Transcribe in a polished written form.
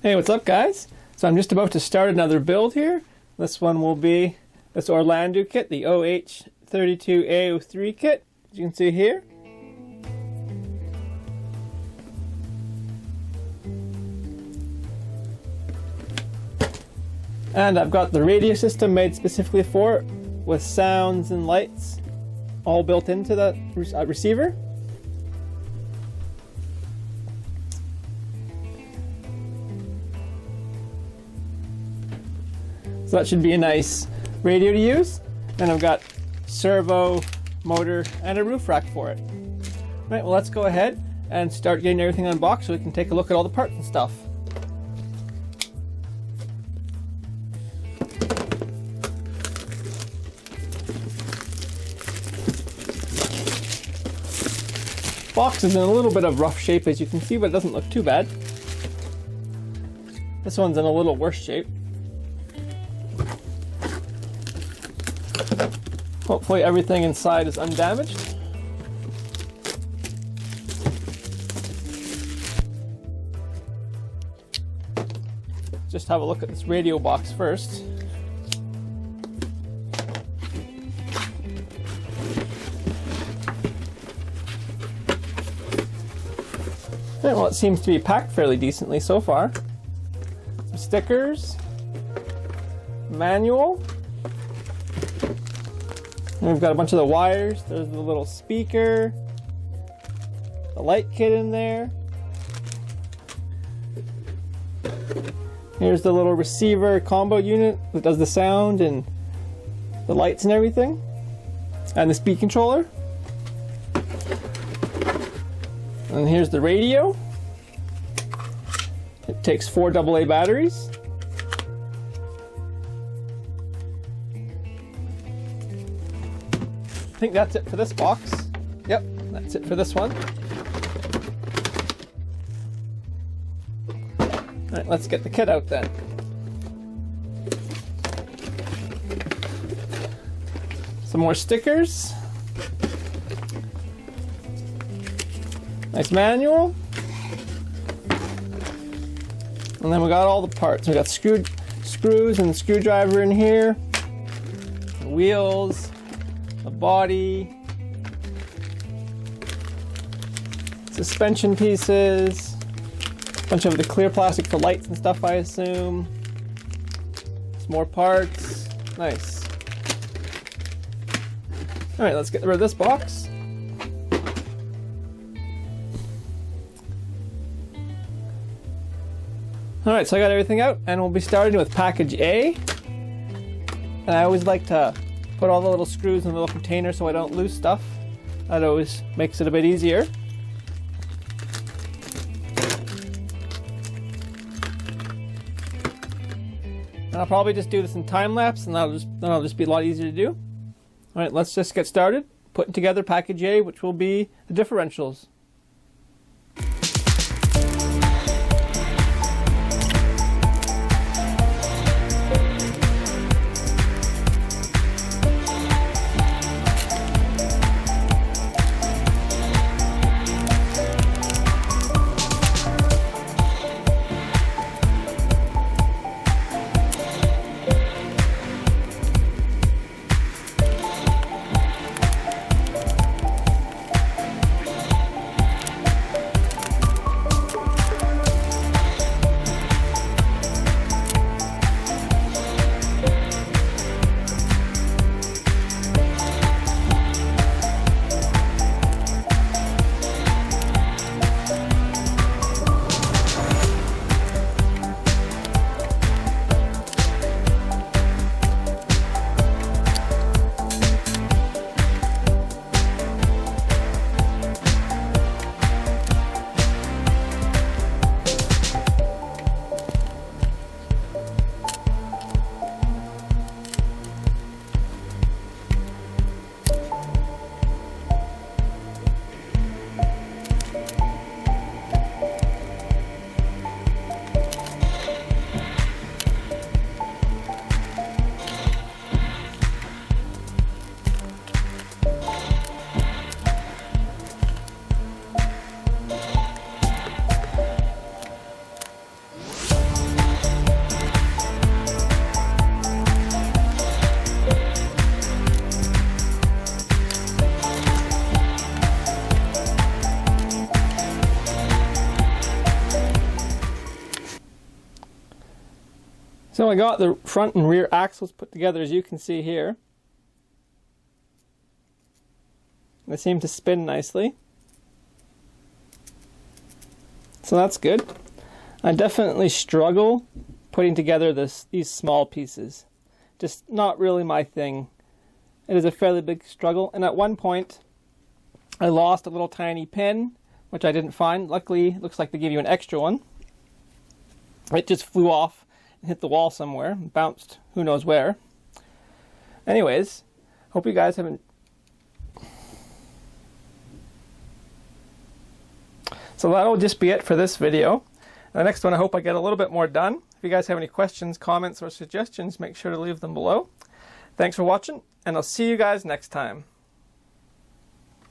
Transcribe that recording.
Hey, what's up guys? So I'm just about to start another build here. This one will be this Orlandoo kit, the OH32A03 kit, as you can see here. And I've got the radio system made specifically for it, with sounds and lights all built into the receiver. So that should be a nice radio to use. And I've got servo, motor, and a roof rack for it. Right, well let's go ahead and start getting everything unboxed so we can take a look at all the parts and stuff. Box is in a little bit of rough shape as you can see, but it doesn't look too bad. This one's in a little worse shape. Hopefully everything inside is undamaged. Just have a look at this radio box first. Well, it seems to be packed fairly decently so far. Some stickers, manual. And we've got a bunch of the wires. There's the little speaker, the light kit in there. Here's the little receiver combo unit that does the sound and the lights and everything, and the speed controller. And here's the radio. It takes 4 AA batteries. I think that's it for this box. Yep, that's it for this one. Alright, let's get the kit out then. Some more stickers. Nice manual. And then we got all the parts. We got screws and the screwdriver in here. The wheels, the body, suspension pieces, a bunch of the clear plastic for lights and stuff, I assume. Some more parts. Nice. Alright, let's get rid of this box. Alright, so I got everything out, and we'll be starting with package A. And I always like to put all the little screws in the little container so I don't lose stuff. That always makes it a bit easier. And I'll probably just do this in time lapse, and then it'll just be a lot easier to do. Alright, let's just get started putting together package A, which will be the differentials. So I got the front and rear axles put together, as you can see here. They seem to spin nicely. So that's good. I definitely struggle putting together these small pieces. Just not really my thing. It is a fairly big struggle, and at one point I lost a little tiny pin, which I didn't find. Luckily, it looks like they give you an extra one. It just flew off and hit the wall somewhere, and bounced who knows where. Anyways, hope you guys haven't... So that'll just be it for this video. The next one, I hope I get a little bit more done. If you guys have any questions, comments, or suggestions, make sure to leave them below. Thanks for watching, and I'll see you guys next time.